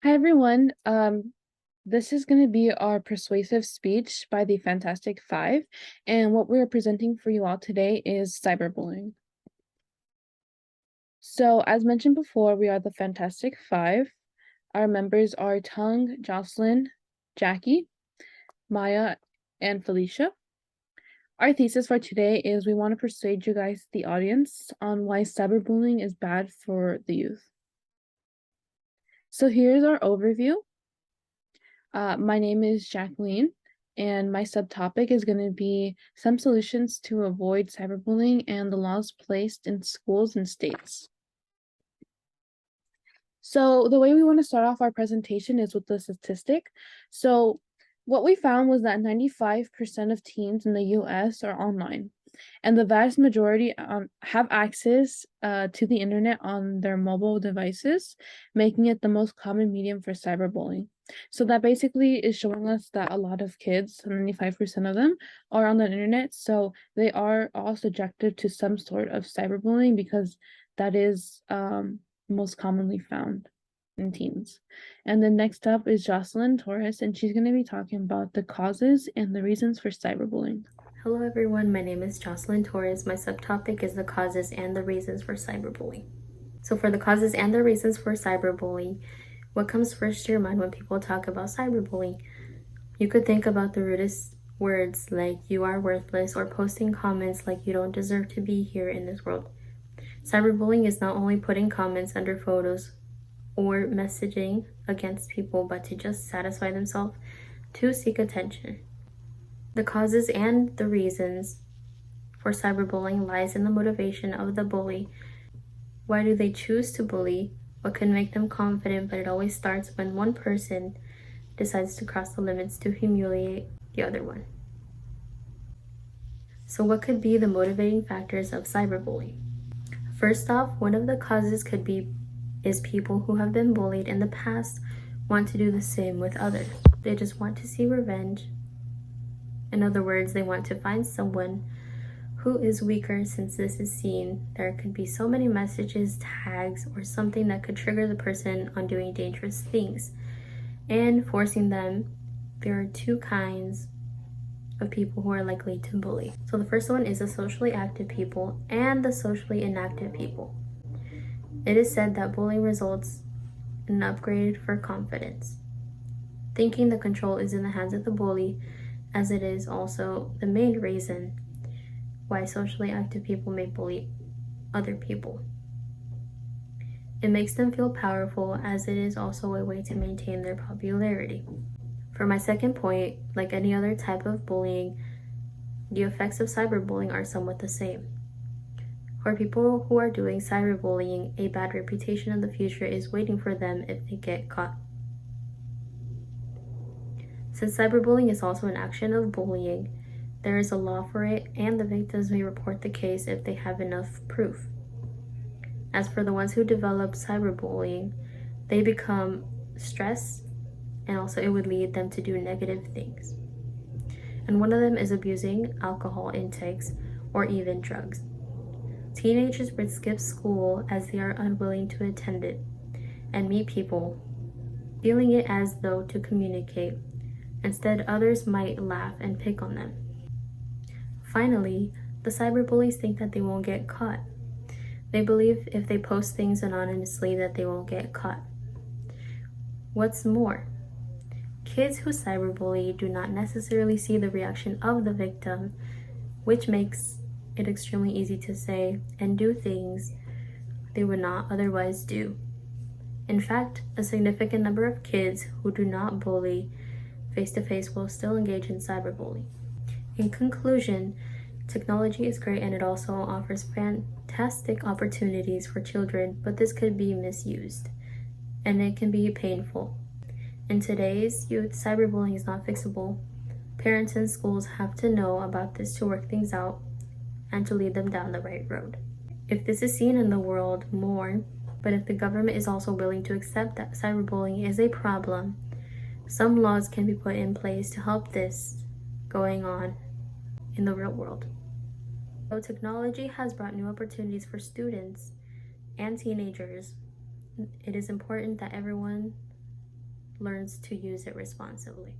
Hi everyone. This is going to be our persuasive speech by the Fantastic Five, and what we're presenting for you all today is cyberbullying. So, as mentioned before, we are the Fantastic Five. Our members are Tung, Jocelyn, Jackie, Maya, and Felicia. Our thesis for today is we want to persuade you guys, the audience, on why cyberbullying is bad for the youth. So here's our overview. My name is Jacqueline, and my subtopic is going to be some solutions to avoid cyberbullying and the laws placed in schools and states. So the way we want to start off our presentation is with the statistic. So what we found was that 95% of teens in the US are online, and the vast majority have access to the internet on their mobile devices, making it the most common medium for cyberbullying. So that basically is showing us that a lot of kids, 95% of them, are on the internet, so they are all subjected to some sort of cyberbullying because that is most commonly found in teens. And then next up is Jocelyn Torres, and she's going to be talking about the causes and the reasons for cyberbullying. Hello everyone, my name is Jocelyn Torres. My subtopic is the causes and the reasons for cyberbullying. So for the causes and the reasons for cyberbullying, what comes first to your mind when people talk about cyberbullying? You could think about the rudest words like you are worthless or posting comments like you don't deserve to be here in this world. Cyberbullying is not only putting comments under photos or messaging against people, but to just satisfy themselves to seek attention. The causes and the reasons for cyberbullying lies in the motivation of the bully. Why do they choose to bully? What can make them confident? But it always starts when one person decides to cross the limits to humiliate the other one. So what could be the motivating factors of cyberbullying? First off, one of the causes is people who have been bullied in the past want to do the same with others. They just want to see revenge. In other words, they want to find someone who is weaker. Since this is seen, there could be so many messages, tags, or something that could trigger the person on doing dangerous things and forcing them. There are two kinds of people who are likely to bully. So the first one is the socially active people and the socially inactive people. It is said that bullying results in an upgrade for confidence, thinking the control is in the hands of the bully, as it is also the main reason why socially active people may bully other people. It makes them feel powerful, as it is also a way to maintain their popularity. For my second point, like any other type of bullying, the effects of cyberbullying are somewhat the same. For people who are doing cyberbullying, a bad reputation in the future is waiting for them if they get caught. Since cyberbullying is also an action of bullying, there is a law for it, and the victims may report the case if they have enough proof. As for the ones who develop cyberbullying, they become stressed, and also it would lead them to do negative things. And one of them is abusing alcohol intakes or even drugs. Teenagers would skip school as they are unwilling to attend it and meet people, feeling it as though to communicate. Instead, others might laugh and pick on them. Finally, the cyberbullies think that they won't get caught. They believe if they post things anonymously that they won't get caught. What's more, kids who cyberbully do not necessarily see the reaction of the victim, which makes it extremely easy to say and do things they would not otherwise do. In fact, a significant number of kids who do not bully face-to-face will still engage in cyberbullying. In conclusion, technology is great and it also offers fantastic opportunities for children, but this could be misused and it can be painful. In today's youth, cyberbullying is not fixable. Parents and schools have to know about this to work things out and to lead them down the right road. If this is seen in the world more, but if the government is also willing to accept that cyberbullying is a problem, some laws can be put in place to help this going on in the real world. Though technology has brought new opportunities for students and teenagers, it is important that everyone learns to use it responsibly.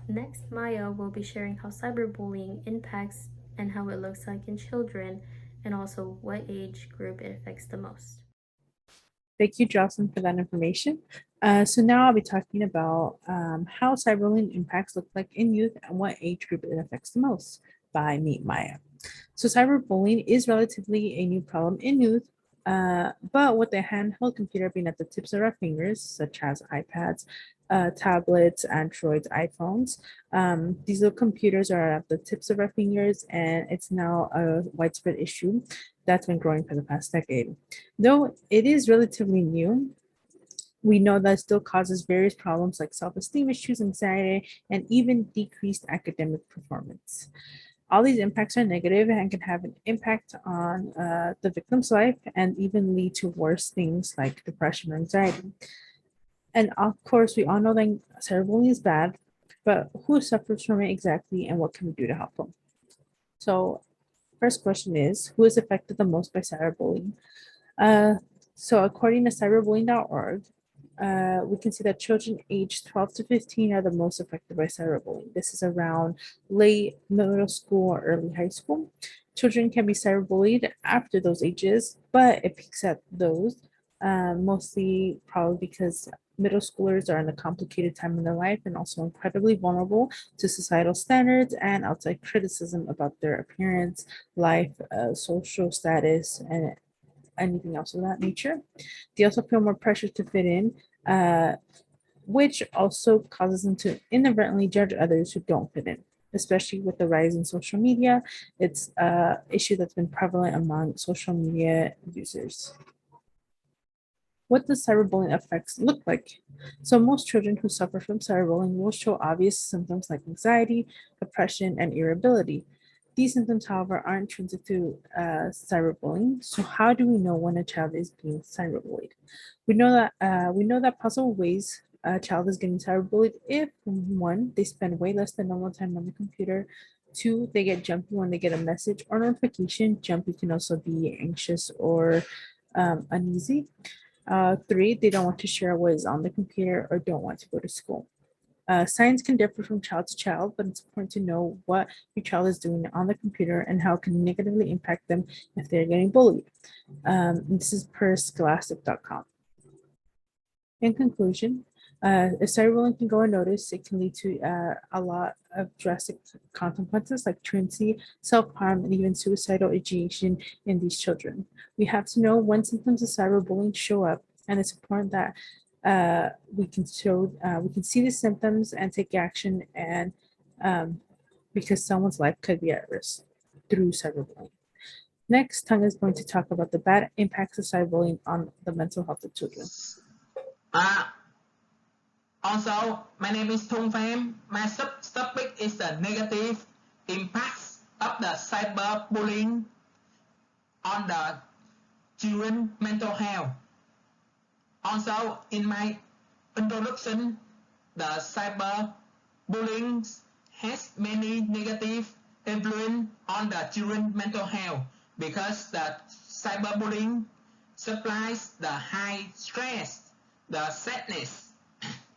Next, Maya will be sharing how cyberbullying impacts and how it looks like in children, and also what age group it affects the most. Thank you, Jocelyn, for that information. So now I'll be talking about how cyberbullying impacts look like in youth and what age group it affects the most by Meet Maya. So cyberbullying is relatively a new problem in youth, but with the handheld computer being at the tips of our fingers, such as iPads, tablets, Androids, iPhones, these little computers are at the tips of our fingers, and it's now a widespread issue that's been growing for the past decade. Though it is relatively new, we know that it still causes various problems like self-esteem issues, anxiety, and even decreased academic performance. All these impacts are negative and can have an impact on the victim's life and even lead to worse things like depression or anxiety. And of course, we all know that cyberbullying is bad, but who suffers from it exactly and what can we do to help them? So, first question is, who is affected the most by cyberbullying? Uh, so according to cyberbullying.org, we can see that children aged 12 to 15 are the most affected by cyberbullying. This is around late middle school or early high school. Children can be cyberbullied after those ages, but it peaks at those, mostly probably because middle schoolers are in a complicated time in their life and also incredibly vulnerable to societal standards and outside criticism about their appearance, life, social status, and anything else of that nature. They also feel more pressure to fit in, which also causes them to inadvertently judge others who don't fit in, especially with the rise in social media. It's an issue that's been prevalent among social media users. What does cyberbullying effects look like? So most children who suffer from cyberbullying will show obvious symptoms like anxiety, depression, and irritability. These symptoms, however, aren't intrinsic to cyberbullying. So how do we know when a child is being cyberbullied? We know that possible ways a child is getting cyberbullied if one, they spend way less than normal time on the computer. Two, they get jumpy when they get a message or notification. Jumpy can also be anxious or uneasy. Three, they don't want to share what is on the computer or don't want to go to school. Signs can differ from child to child, but it's important to know what your child is doing on the computer and how it can negatively impact them if they're getting bullied. This is per scholastic.com. In conclusion, if cyberbullying can go unnoticed, it can lead to a lot of drastic consequences like truancy, self-harm, and even suicidal ideation in these children. We have to know when symptoms of cyberbullying show up, and it's important that we can see the symptoms and take action, and because someone's life could be at risk through cyberbullying. Next, Tang is going to talk about the bad impacts of cyberbullying on the mental health of children. Also, my name is Thung Pham. My topic is the negative impacts of the cyberbullying on the children's mental health. Also, in my introduction, the cyberbullying has many negative influence on the children's mental health because the cyberbullying supplies the high stress, the sadness,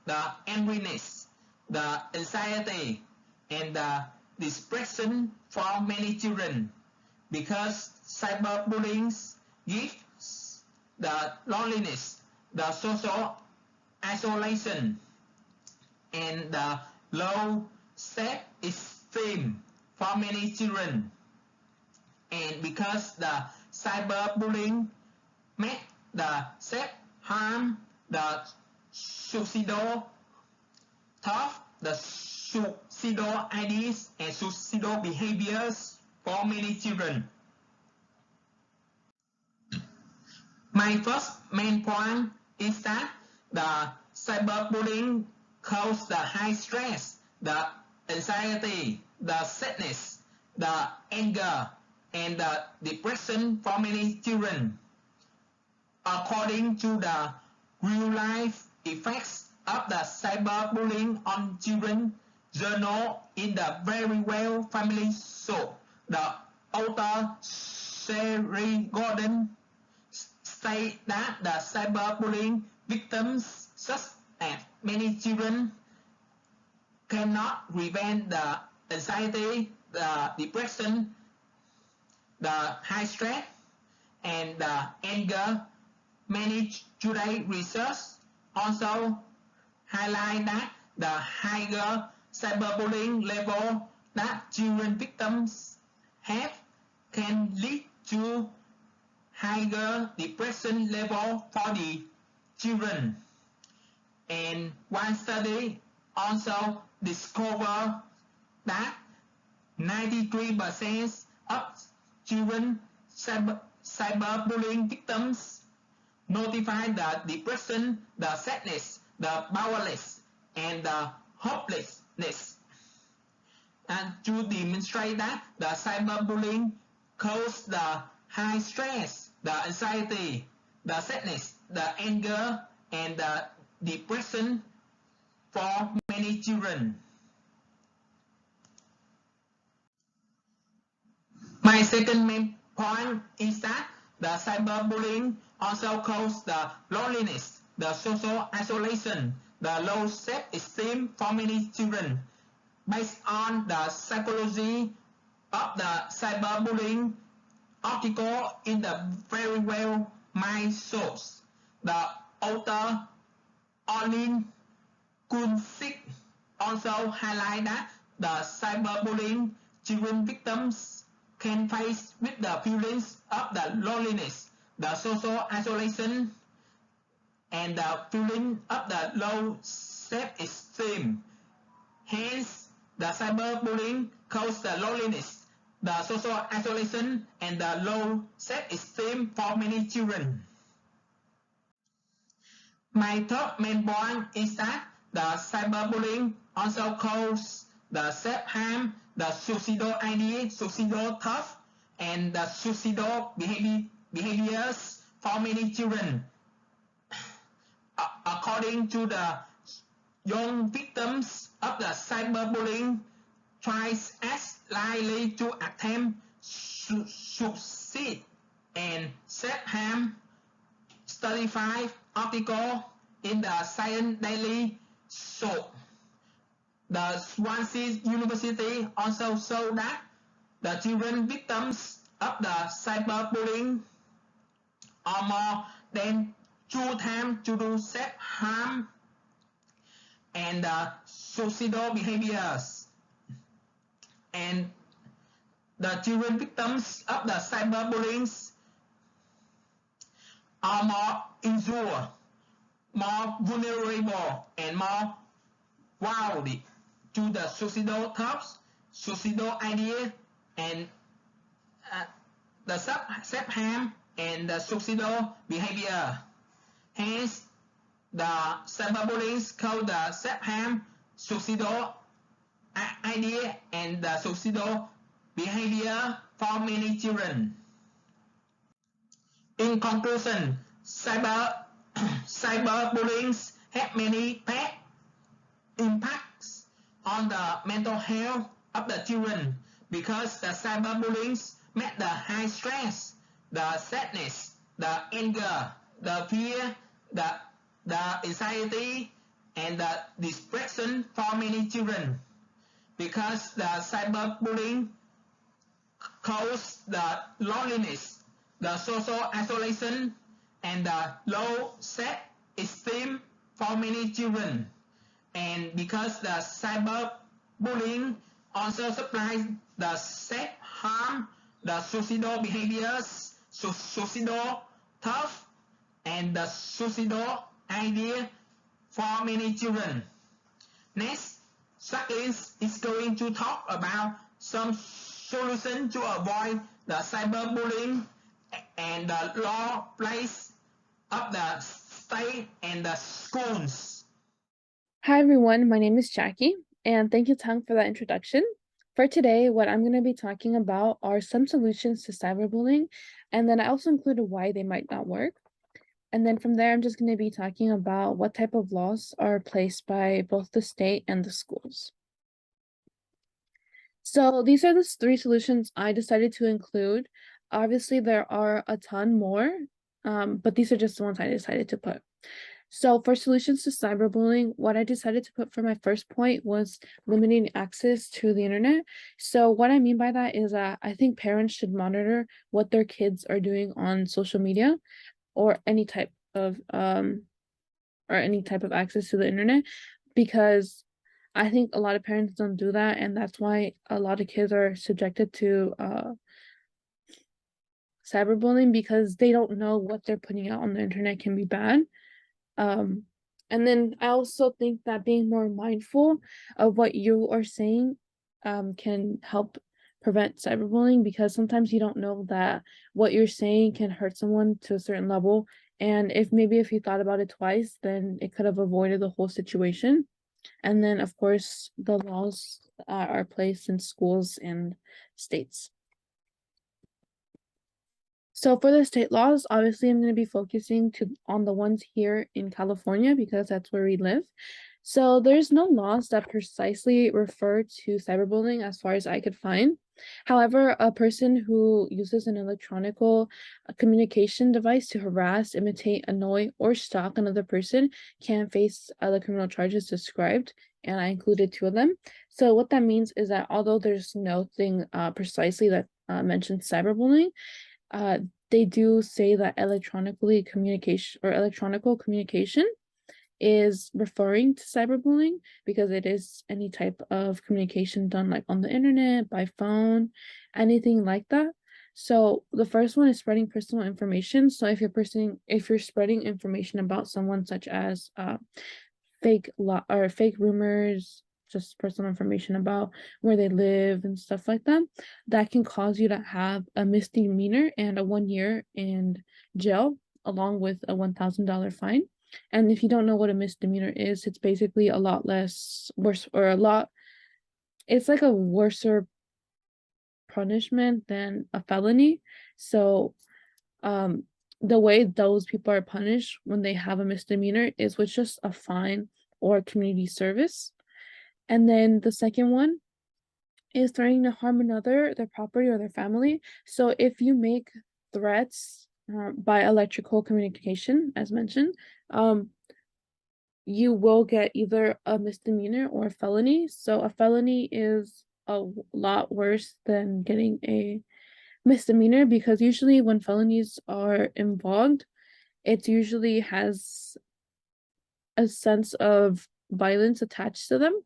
the angriness, the anxiety, and the depression for many children because cyberbullying gives the loneliness, the social isolation, and the low self-esteem for many children. And because the cyberbullying make the self-harm, the suicidal thought, the suicidal ideas, and suicidal behaviors for many children. My first main point is that the cyberbullying causes the high stress, the anxiety, the sadness, the anger, and the depression for many children. According to the real-life effects of the cyberbullying on children journal in the Very Well Family Show, the author Sherry Gordon state that the cyberbullying victims such as many children cannot prevent the anxiety, the depression, the high stress, and the anger. Many today research also highlight that the higher cyberbullying level that children victims have can lead to higher depression level for the children. And one study also discovered that 93% of children cyberbullying victims notify the depression, the sadness, the powerless, and the hopelessness. And to demonstrate that the cyberbullying causes the high stress, the anxiety, the sadness, the anger, and the depression for many children. My second main point is that the cyberbullying also causes the loneliness, the social isolation, the low self-esteem for many children. Based on the psychology of the cyberbullying article in the Very Well Mind source, the author Olin Kunsik also highlight that the cyberbullying children victims can face with the feelings of the loneliness, the social isolation, and the feeling of the low self-esteem. Hence, the cyberbullying causes the loneliness, the social isolation, and the low self-esteem for many children. My third main point is that the cyberbullying also causes the self-harm, the suicidal idea, suicidal thoughts, and the suicidal behaviors for many children. According to the young victims of the cyberbullying, twice as likely to attempt suicide and self-harm. Study 5 article in the Science Daily show. The Swansea University also showed that the children victims of the cyberbullying are more than 2 times to do self-harm and suicidal behaviors. And the children victims of the cyberbullying are more injured, more vulnerable, and more wild to the suicidal thoughts, suicidal idea, and the self-harm and the suicidal behavior. Hence, the cyberbullying cause the self-harm, suicidal idea, and the suicidal behavior for many children. In conclusion, cyberbullying have many bad impacts on the mental health of the children because the cyberbullying make the high stress, the sadness, the anger, the fear, the anxiety, and the depression for many children. Because the cyberbullying causes the loneliness, the social isolation, and the low self-esteem for many children. And because the cyberbullying also supplies the self-harm, the suicidal behaviors, suicidal thoughts, and the suicidal idea for many children. Next, Jacqueline is going to talk about some solutions to avoid the cyberbullying and the law place of the state and the schools. Hi everyone, my name is Jackie, and thank you, Tang, for that introduction. For today, what I'm going to be talking about are some solutions to cyberbullying, and then I also included why they might not work. And then from there, I'm just going to be talking about what type of laws are placed by both the state and the schools. So these are the 3 solutions I decided to include. Obviously, there are a ton more, but these are just the ones I decided to put. So for solutions to cyberbullying, what I decided to put for my first point was limiting access to the internet. So what I mean by that is that I think parents should monitor what their kids are doing on social media or any type of access to the internet, because I think a lot of parents don't do that, and that's why a lot of kids are subjected to cyberbullying, because they don't know what they're putting out on the internet can be bad. Um, and then I also think that being more mindful of what you are saying can help prevent cyberbullying, because sometimes you don't know that what you're saying can hurt someone to a certain level. And if you thought about it twice, then it could have avoided the whole situation. And then, of course, the laws are placed in schools and states. So for the state laws, obviously I'm going to be focusing on the ones here in California because that's where we live. So there's no laws that precisely refer to cyberbullying as far as I could find. However, a person who uses an electronic communication device to harass, imitate, annoy, or stalk another person can face the criminal charges described, and I included 2 of them. So what that means is that although there's nothing precisely that mentions cyberbullying, uh, they do say that electronical communication is referring to cyberbullying, because it is any type of communication done like on the internet, by phone, anything like that. So the first one is spreading personal information. So if you're spreading information about someone, such as fake rumors, just personal information about where they live and stuff like that, that can cause you to have a misdemeanor and a 1 year in jail, along with a $1,000 fine. And if you don't know what a misdemeanor is, it's basically a lot less worse, or a lot, it's like a worser punishment than a felony. So um the way those people are punished when they have a misdemeanor is with just a fine or community service. And then the second one is threatening to harm another, their property, or their family. So if you make threats by electrical communication, as mentioned, you will get either a misdemeanor or a felony. So a felony is a lot worse than getting a misdemeanor, because usually when felonies are involved, it usually has a sense of violence attached to them.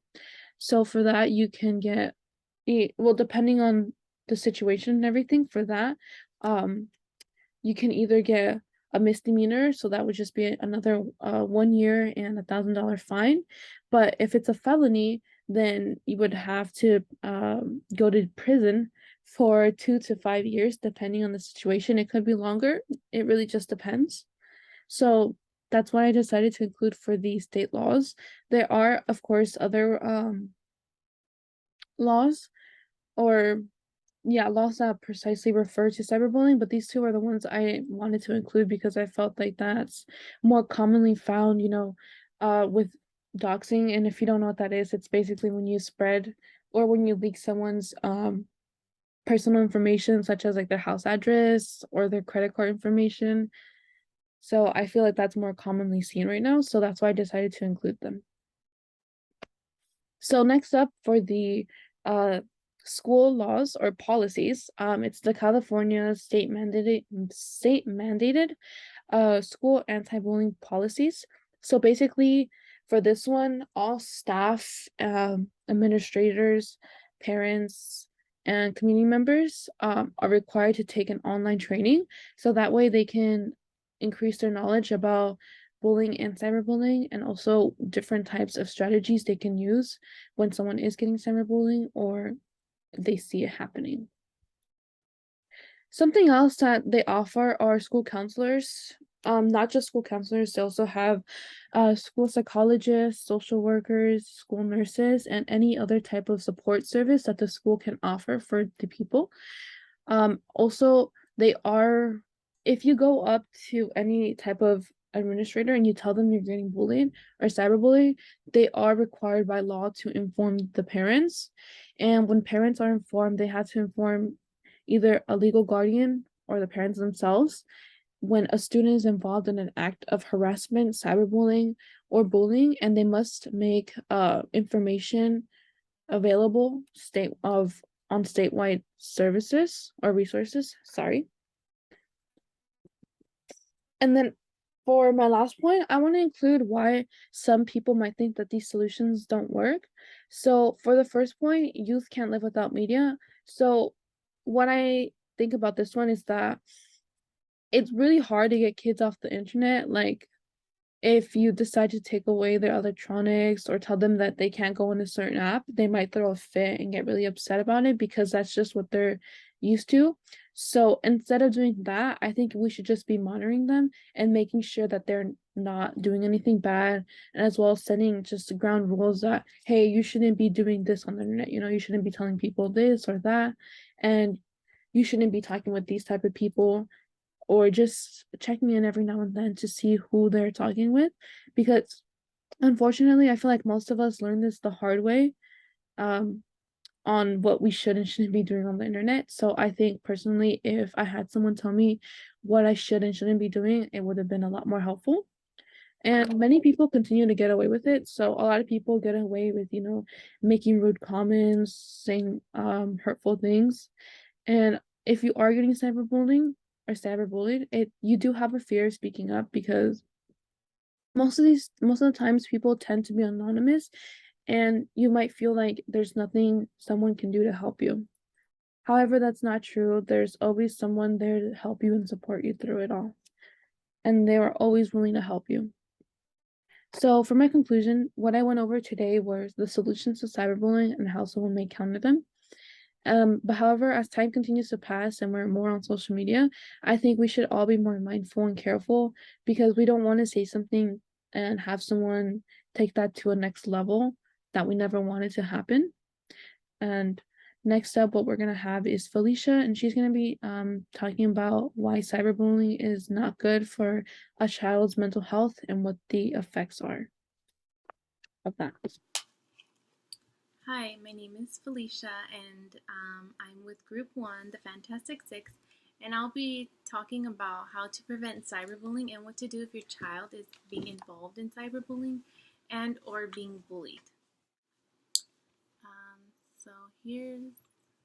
So for that, you can get well, depending on the situation and everything, for that, you can either get a misdemeanor, so that would just be another 1 year and $1,000 fine. But if it's a felony, then you would have to go to prison for 2 to 5 years, depending on the situation. It could be longer. It really just depends. So that's why I decided to include for the state laws. There are, of course, other laws, or laws that precisely refer to cyberbullying, but these 2 are the ones I wanted to include because I felt like that's more commonly found, with doxing. And if you don't know what that is, it's basically when you spread or when you leak someone's personal information, such as like their house address or their credit card information. So I feel like that's more commonly seen right now, so that's why I decided to include them. So next up, for the school laws or policies, it's the California state mandated school anti-bullying policies. So basically, for this one, all staff, administrators, parents, and community members are required to take an online training, so that way they can increase their knowledge about bullying and cyberbullying, and also different types of strategies they can use when someone is getting cyberbullying or they see it happening. Something else that they offer are school counselors. Not just school counselors, they also have school psychologists, social workers, school nurses, and any other type of support service that the school can offer for the people. Also, if you go up to any type of administrator and you tell them you're getting bullied or cyberbullied, they are required by law to inform the parents. And when parents are informed, they have to inform either a legal guardian or the parents themselves. when a student is involved in an act of harassment, cyberbullying, or bullying, and they must make information available on statewide services or resources. Sorry. And then for my last point, I want to include why some people might think that these solutions don't work. So for the first point, youth can't live without media. So what I think about this one is that it's really hard to get kids off the internet. Like if you decide to take away their electronics or tell them that they can't go on a certain app, they might throw a fit and get really upset about it because that's just what they're used to. So instead of doing that, I think we should just be monitoring them and making sure that they're not doing anything bad, and as well as setting just ground rules that, hey, you shouldn't be doing this on the internet, you shouldn't be telling people this or that, and you shouldn't be talking with these type of people, or just checking in every now and then to see who they're talking with, because unfortunately I feel like most of us learn this the hard way, um on what we should and shouldn't be doing on the internet. So I think personally, if I had someone tell me what I should and shouldn't be doing, it would have been a lot more helpful. And many people continue to get away with it. So a lot of people get away with, making rude comments, saying hurtful things. And if you are getting cyberbullying or cyberbullied, you do have a fear of speaking up, because most of the times people tend to be anonymous, and you might feel like there's nothing someone can do to help you. However, that's not true. There's always someone there to help you and support you through it all. And they are always willing to help you. So for my conclusion, what I went over today was the solutions to cyberbullying and how someone may counter them. But however, as time continues to pass and we're more on social media, I think we should all be more mindful and careful, because we don't want to say something and have someone take that to a next level that we never wanted to happen. And next up, what we're gonna have is Felicia, and she's gonna be talking about why cyberbullying is not good for a child's mental health and what the effects are of that. Hi, my name is Felicia, and I'm with Group 1, the Fantastic Six, and I'll be talking about how to prevent cyberbullying and what to do if your child is being involved in cyberbullying and or being bullied. So here's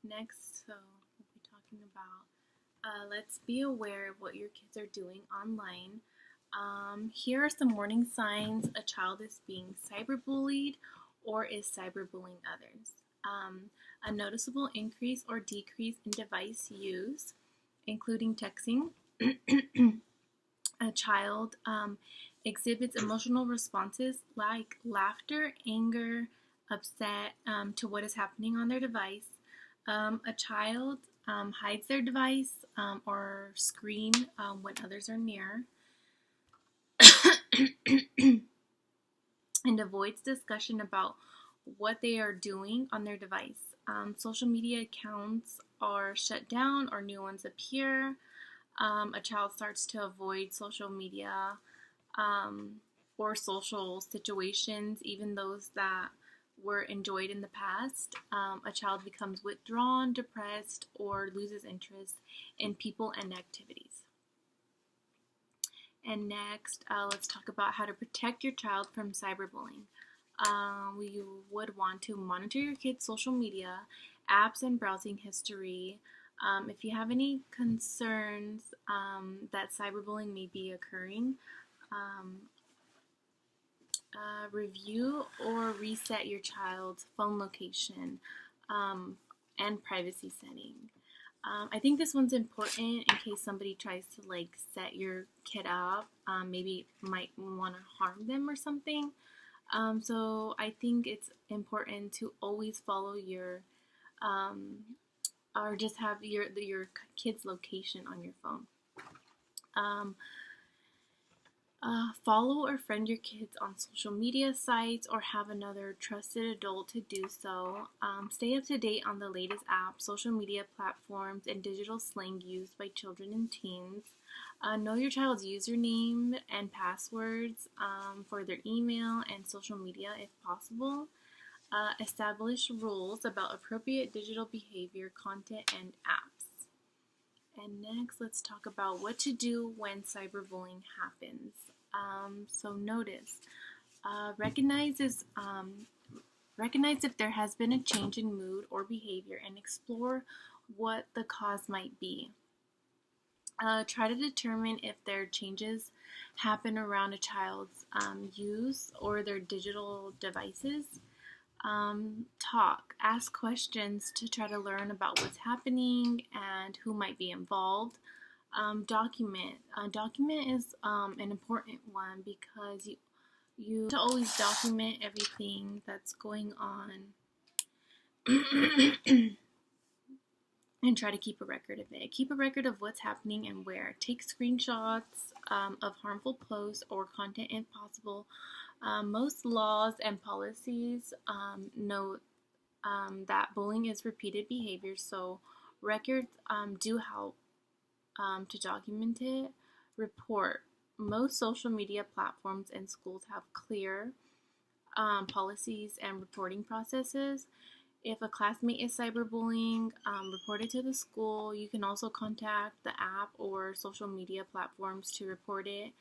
next, so we'll be talking about let's be aware of what your kids are doing online. Here are some warning signs a child is being cyberbullied or is cyberbullying others. A noticeable increase or decrease in device use, including texting. A child exhibits emotional responses like laughter, anger, upset to what is happening on their device. A child hides their device or screen when others are near. And avoids discussion about what they are doing on their device. Social media accounts are shut down or new ones appear. A child starts to avoid social media or social situations, even those that were enjoyed in the past. A child becomes withdrawn, depressed, or loses interest in people and activities. And next, let's talk about how to protect your child from cyberbullying. We would want to monitor your kids' social media, apps, and browsing history. If you have any concerns that cyberbullying may be occurring, review or reset your child's phone location and privacy setting. I think this one's important in case somebody tries to set your kid up, maybe might want to harm them or something. So I think it's important to always follow your or just have your kid's location on your phone. Follow or friend your kids on social media sites or have another trusted adult to do so. Stay up to date on the latest apps, social media platforms, and digital slang used by children and teens. Know your child's username and passwords for their email and social media if possible. Establish rules about appropriate digital behavior, content, and apps. And next, let's talk about what to do when cyberbullying happens. So notice, recognize if there has been a change in mood or behavior and explore what the cause might be. Try to determine if their changes happen around a child's use or their digital devices. Ask questions to try to learn about what's happening and who might be involved. Document. Document is an important one because you have to always document everything that's going on and try to keep a record of it. Keep a record of what's happening and where. Take screenshots of harmful posts or content if possible. Most laws and policies note that bullying is repeated behavior, so records do help to document it. Report. Most social media platforms and schools have clear policies and reporting processes. If a classmate is cyberbullying, report it to the school. You can also contact the app or social media platforms to report it,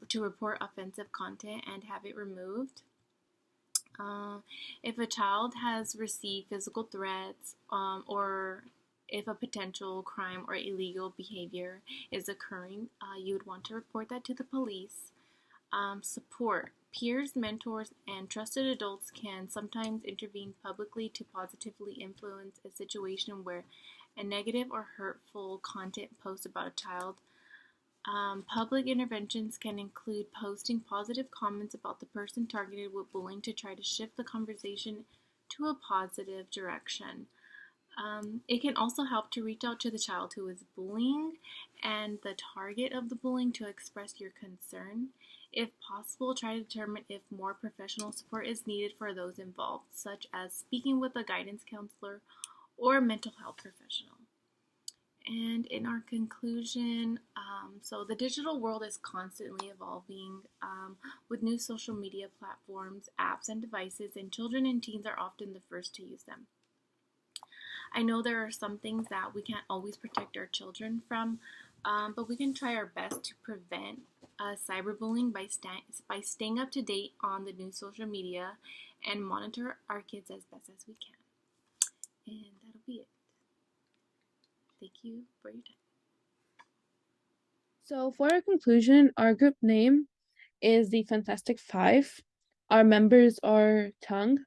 to report offensive content and have it removed. If a child has received physical threats or if a potential crime or illegal behavior is occurring, you would want to report that to the police. Support. Peers, mentors, and trusted adults can sometimes intervene publicly to positively influence a situation where a negative or hurtful content post about a child. Public interventions can include posting positive comments about the person targeted with bullying to try to shift the conversation to a positive direction. It can also help to reach out to the child who is bullying and the target of the bullying to express your concern. If possible, try to determine if more professional support is needed for those involved, such as speaking with a guidance counselor or a mental health professional. And in our conclusion, so the digital world is constantly evolving with new social media platforms, apps, and devices, and children and teens are often the first to use them. I know there are some things that we can't always protect our children from, but we can try our best to prevent cyberbullying by staying up to date on the new social media and monitor our kids as best as we can. And that'll be it. Thank you for your time. So for our conclusion, our group name is the Fantastic Five. Our members are Tung,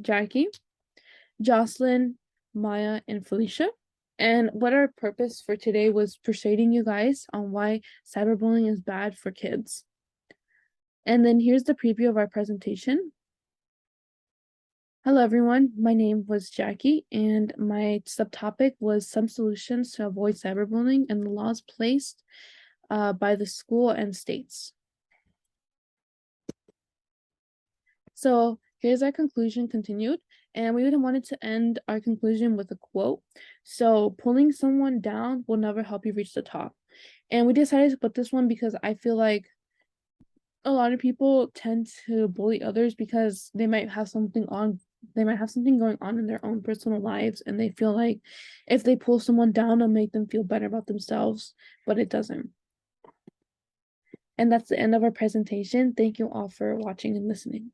Jackie, Jocelyn, Maya, and Felicia. And what our purpose for today was persuading you guys on why cyberbullying is bad for kids. And then here's the preview of our presentation. Hello everyone, my name was Jackie and my subtopic was some solutions to avoid cyberbullying and the laws placed by the school and states. So here's our conclusion continued, and we wanted to end our conclusion with a quote. So pulling someone down will never help you reach the top. And we decided to put this one because I feel like a lot of people tend to bully others because they might have something going on in their own personal lives, and they feel like if they pull someone down, it'll make them feel better about themselves, but it doesn't. And that's the end of our presentation. Thank you all for watching and listening.